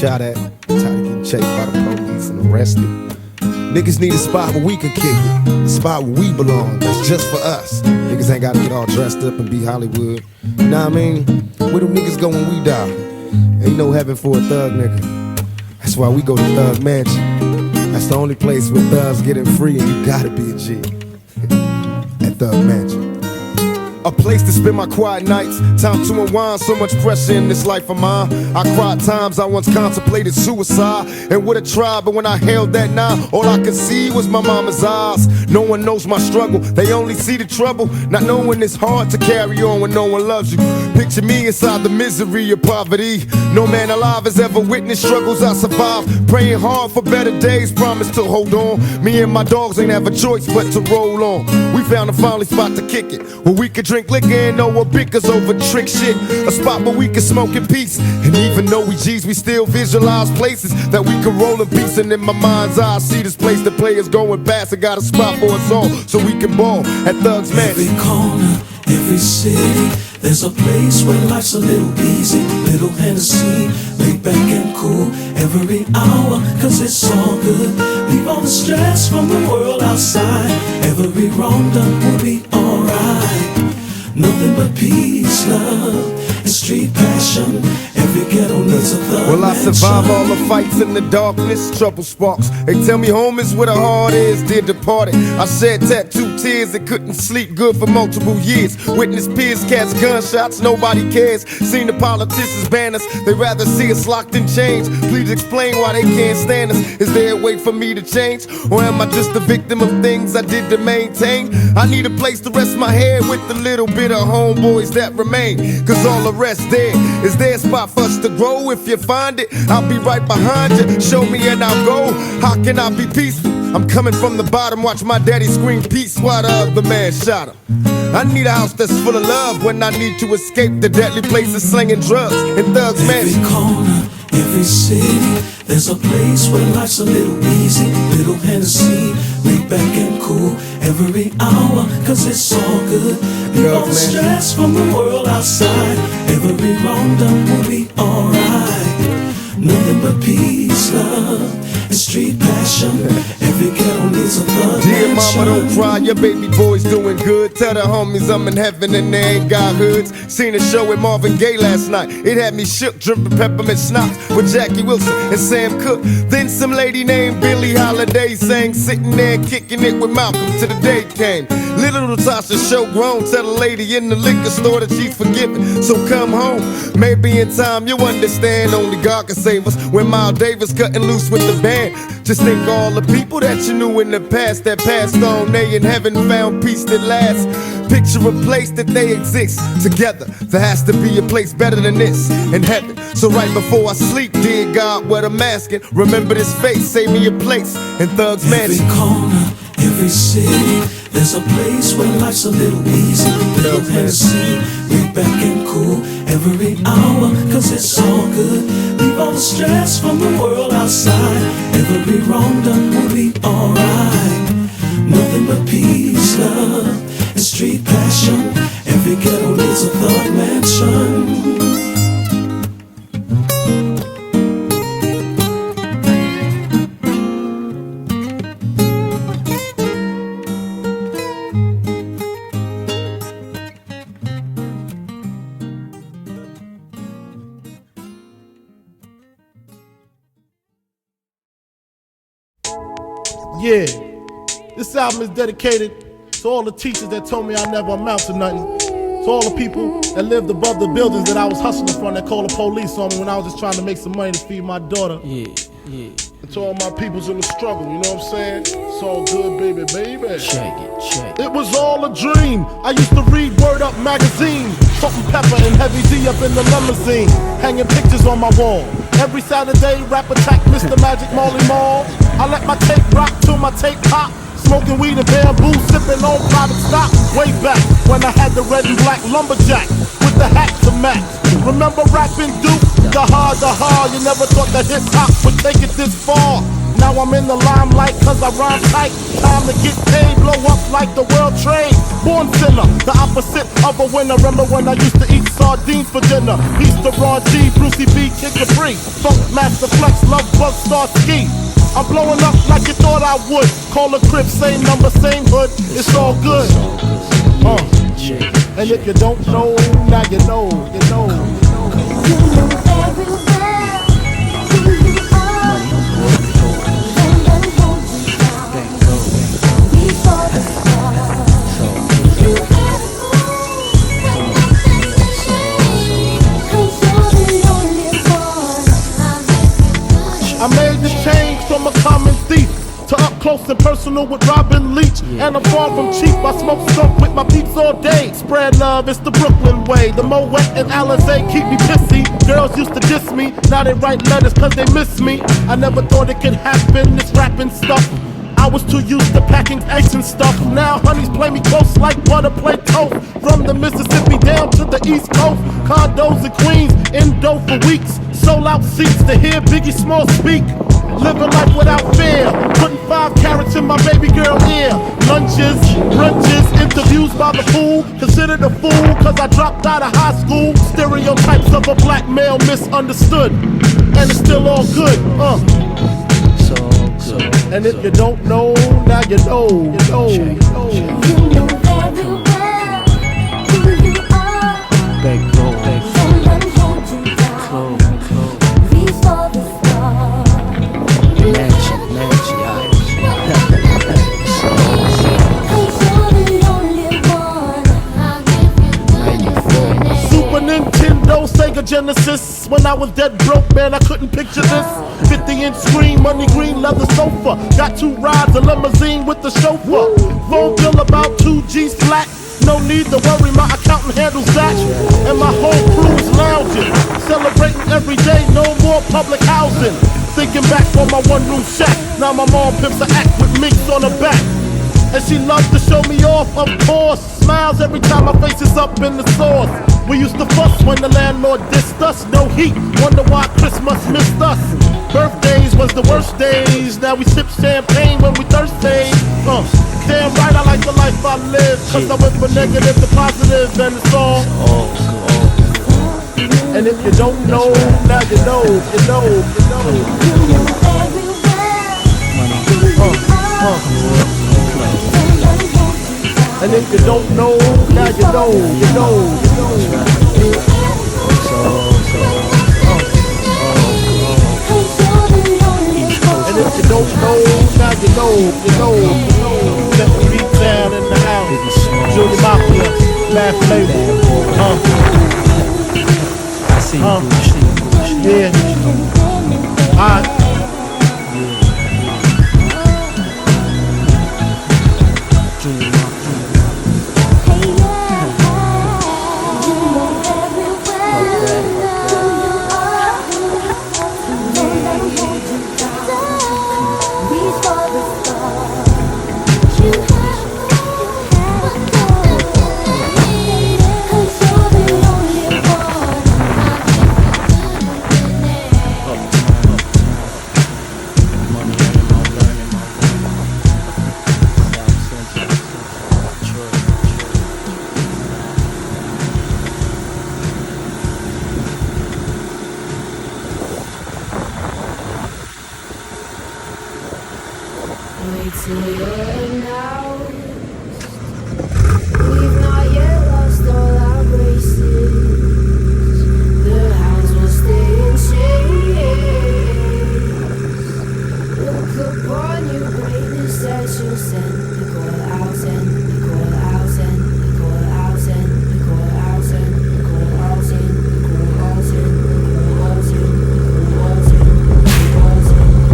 shot at, tired of getting chased by the police and arrested. Niggas need a spot where we can kick it, a spot where we belong, that's just for us. Niggas ain't gotta get all dressed up and be Hollywood. You know what I mean? Where do niggas go when we die? Ain't no heaven for a thug nigga. That's why we go to Thug Mansion. That's the only place where thugs getting free and you gotta be a G. At Thug Mansion. A place to spend my quiet nights, time to unwind, so much pressure in this life of mine. I cried times I once contemplated suicide and would have tried, but when I held that knife, all I could see was my mama's eyes. No one knows my struggle, they only see the trouble, not knowing it's hard to carry on when no one loves you. Picture me inside the misery of poverty. No man alive has ever witnessed struggles I survived. Praying hard for better days, promise to hold on. Me and my dogs ain't have a choice but to roll on. We found a finally spot to kick it, where we could drink liquor and no one bickers over trick shit. A spot where we can smoke in peace. And even though we G's, we still visualize places that we can roll in peace. And in my mind's eye, I see this place the players going past. I got a spot for us all, so we can ball at Thug's Mansion. Every corner, every city, there's a place where life's a little easy. Little Hennessy, laid back and cool every hour, cause it's all good. Leave all the stress from the world outside. Every wrong done will be alright. Nothing but peace, love, and street passion. Every ghetto needs a thug. Well, I survive all the fights in the darkness, trouble sparks. They tell me home is where the heart is, dear departed. I shed tattooed tears and couldn't sleep good for multiple years. Witness peers catch gunshots, nobody cares. Seen the politicians ban us, they rather see us locked in chains. Please explain why they can't stand us. Is there a way for me to change? Or am I just a victim of things I did to maintain? I need a place to rest my head with a little bit of homeboys that remain. Cause all the rest there, is there a spot for us to grow? If you find it, I'll be right behind you. Show me and I'll go. How can I be peaceful? I'm coming from the bottom, watch my daddy scream peace while the other man shot him. I need a house that's full of love when I need to escape the deadly places slinging drugs in Thug's Mansion. Every corner, every city, there's a place where life's a little easy. Little Hennessy, laid back and cool every hour, cause it's all good. Leave all the stress from the world outside. Every wrong done will be alright. Nothing but peace, love, and street passion. Every ghetto needs a thug. Dear mama, don't cry, your baby boy's doing good. Tell the homies I'm in heaven and they ain't got hoods. Seen a show with Marvin Gaye last night. It had me shook, dripping peppermint schnapps with Jackie Wilson and Sam Cooke. Then some lady named Billie Holiday sang, sitting there kicking it with Malcolm till the day came. Little Natasha show grown, tell the lady in the liquor store that she's forgiven, so come home. Maybe in time you'll understand, only God can save us. When Miles Davis cutting loose with the band, just think all the people that you knew in the past that passed on, they in heaven found peace that lasts. Picture a place that they exist together. There has to be a place better than this in heaven. So right before I sleep, dear God, what I'm asking, remember this face, save me a place in Thug's Mansion. Every corner, every city, there's a place where life's a little easy. Little Hennessy, laid back and cool every hour, cause it's all good. Leave all the stress from the world outside. Every wrong done will be alright. Nothing but peace, love, and street passion. Every ghetto needs a thug mansion. Yeah, this album is dedicated to all the teachers that told me I never amount to nothing. To all the people that lived above the buildings that I was hustling from that called the police on me when I was just trying to make some money to feed my daughter. Yeah. And to all my peoples in the struggle, you know what I'm saying? It's all good, baby. Check it. It was all a dream. I used to read Word Up magazine. Salt and Pepper and Heavy D up in the limousine. Hanging pictures on my wall. Every Saturday, rap attack Mr. Magic Marley Marl. I let my tape rock till my tape pop. Smoking weed and bamboo, sipping on private stock. Way back when I had the red and black lumberjack with the hat to match. Remember rapping Duke? The hard, you never thought that hip hop would take it this far. Now I'm in the limelight cause I rhyme tight. Time to get paid, blow up like the world trade. Born sinner, the opposite of a winner. Remember when I used to eat sardines for dinner? Peace to Ron G, Brucey B, Kid Capri, Funk Master Flex, Love Bug, Star Ski. I'm blowing up like you thought I would. Call a crib, same number, same hood. It's all good. And if you don't know, now you know, you know. You know very well who you are. Don't let it hold you down. Before the start, you gotta move and nothing to change. 'Cause you're the only one. I made the change from a common thief to up close and personal with Robin Leach. And I'm far from cheap, I smoke skunk with my peeps all day. Spread love, it's the Brooklyn way. The Moet and Alizé keep me pissy. Girls used to diss me, now they write letters cause they miss me. I never thought it could happen, this rapping stuff. I was too used to packing ice and stuff. Now honeys play me close like butter play toast. From the Mississippi down to the East Coast. Condos in Queens, indo for weeks. Sold out seats to hear Biggie Small speak. Living life without fear, putting 5 carats in my baby girl ear. Lunches, brunches, interviews by the pool. Considered a fool cause I dropped out of high school. Stereotypes of a black male misunderstood. And it's still all good, And if you don't know, now you know, you know, you know. You know very well who you are. Don't let it hold you down. Before the start. Super Nintendo, Sega Genesis. When I was dead broke, man, I couldn't picture this. 50-inch screen, money green leather sofa. Got 2 rides, a limousine with the chauffeur. Phone bill about 2 G's flat. No need to worry, my accountant handles that. And my whole crew is lounging, celebrating every day, no more public housing. Thinking back on my one-room shack. Now my mom pimps a act with minks on her back. And she loves to show me off, of course. Smiles every time my face is up in the sauce. We used to fuss when the landlord dissed us. No heat, wonder why Christmas missed us. Birthdays was the worst days. Now we sip champagne when we thirsty. Damn right I like the life I live. Cause I went from negative to positive and it's all And if you don't know, now you know, you know, you know. You know very well who you are. Don't let it hold you down. And if you don't know, now you know, you know, you know. And if you don't know, now you know, you know, you know. Let the beat down in the house. Junior Mafia, Mad Flavor. I see you, Yeah. Alright. Wait till you're announced. We've not yet lost all our graces. The hounds will stay in chains. Look upon your greatness that you'll send. The call out, send. The call out, send. The call out, send. The call out, send. The call out, send. The call out, send. The call out, send. The call out, send.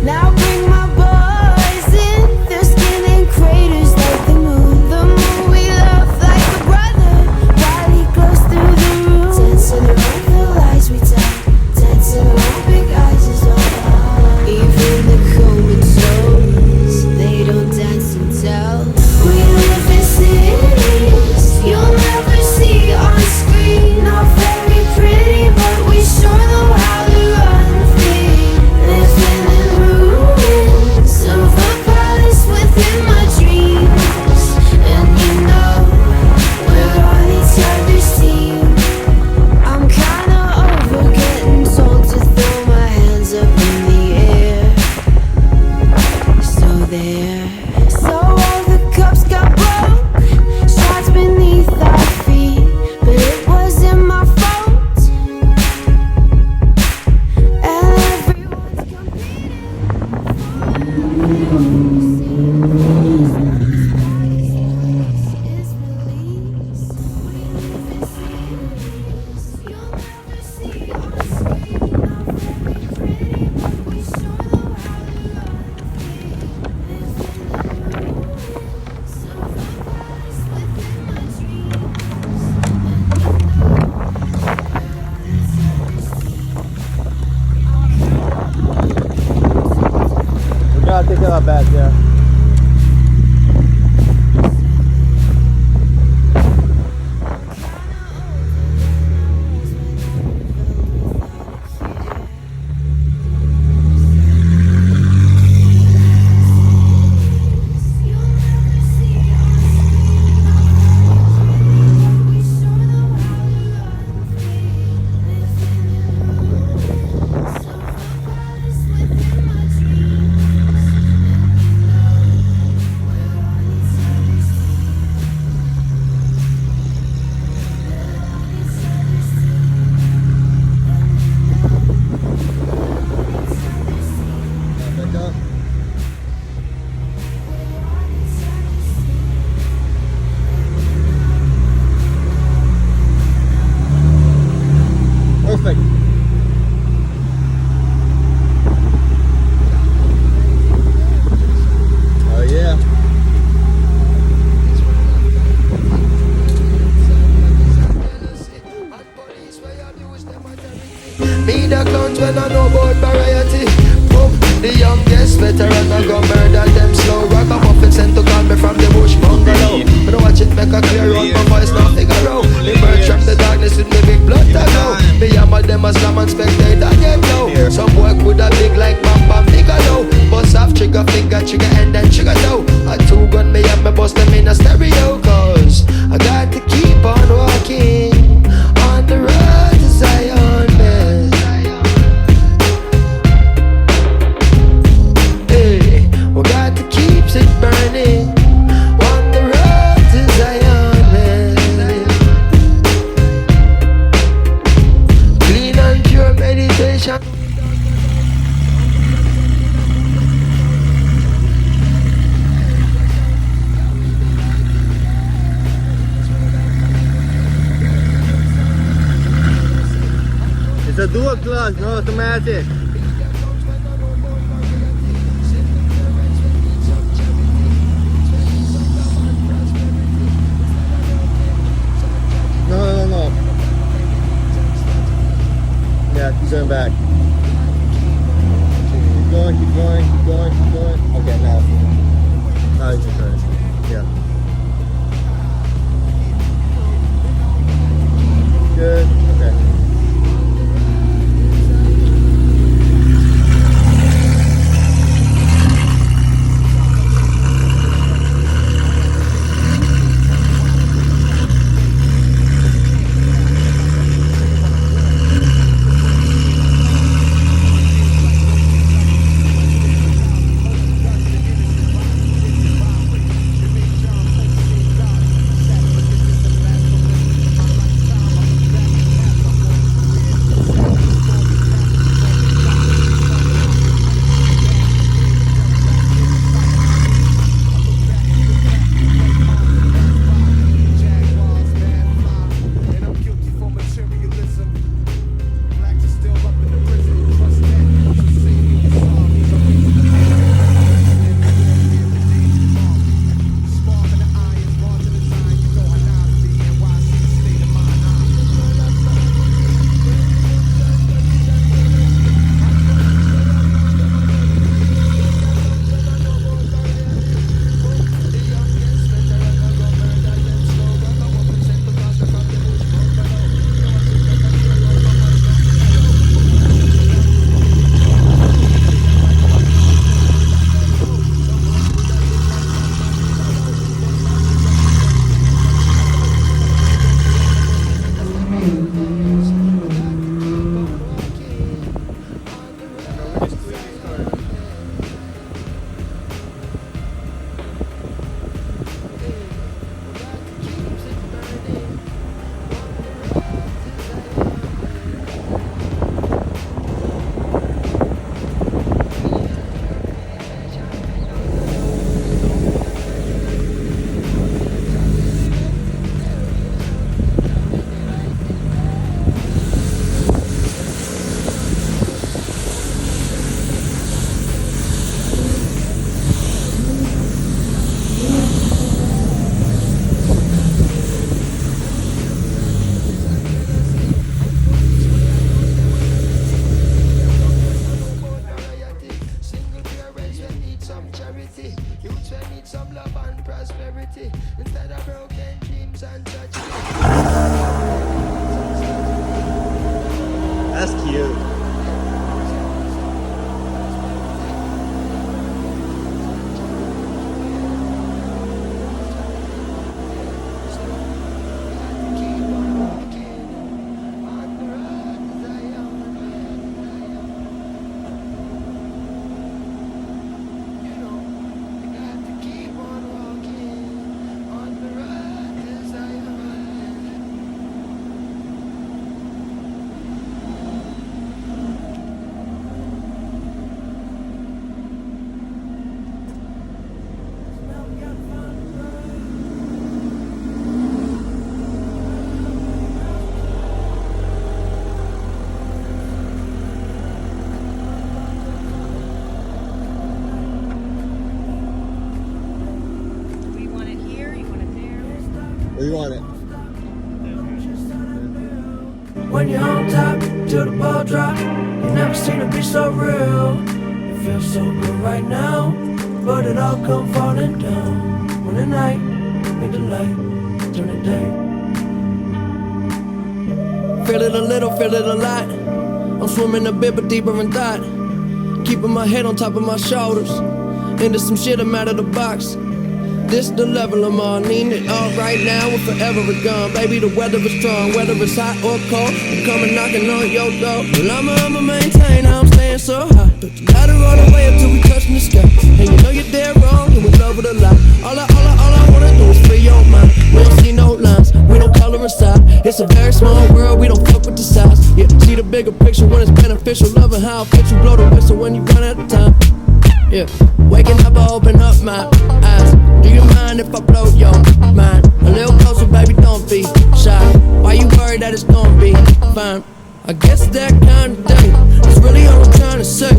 Now bring my boys there. So all the cups got broke, shards beneath our feet, but it wasn't my fault. And everyone's competing. It's release. We live in serious. You'll never see our skin. Not very pretty, but we sure know how to love. We gotta take care of our bags, yeah. Perfect. Oh yeah. Me the clowns when I know about variety. Boom, the youngest veteran I go murder them slow. Ragamuffin sent to call me from the bush bungalow. But watch it make a clear road, my voice now figure out. Emerge from the darkness with me big blood to go. Me hammer them a slam and spectator get low. Some boy could have big like Bam Bam Bigelow. Bust off trigger finger, trigger and then trigger toe. A two gun me up, me bust them in a stereo. Cause I got to keep on walking on the road to Zion, man. Hey, we got to keep it burning on the road to Zion, man. Clean and pure meditation. It's a dual clutch, no automatic. No. Yeah, keep going back. Keep going. Okay, now you can turn. Yeah. Good. Okay. we need some love and prosperity instead of broken dreams and tragedy. That's cute. Where you want it? When you're on top, till the ball drop, you never seen a bitch so real. It feels so good right now, but it all come falling down. When the night, make the light, turn the day. Feel it a little, feel it a lot. I'm swimming a bit, but deeper in thought. Keeping my head on top of my shoulders. Into some shit, I'm out of the box. This the level I'm on, need it all right now or forever it's gone. Baby, the weather is strong, whether it's hot or cold, I'm coming knocking on your door. Well, I'ma maintain how I'm staying so high. But you gotta roll away until we touching the sky. And you know you're dead wrong, and we love it a lot. All I wanna do is free your mind. We don't see no lines, we don't color inside. It's a very small world, we don't fuck with the size. Yeah, see the bigger picture when it's beneficial. Loving how I fit you, blow the whistle when you run out of time. Yeah, waking up, I open up my eyes. Do you mind if I blow your mind? A little closer, baby, don't be shy. Why you worried that it's gonna be fine? I guess that kind of day is really all I'm trying to say.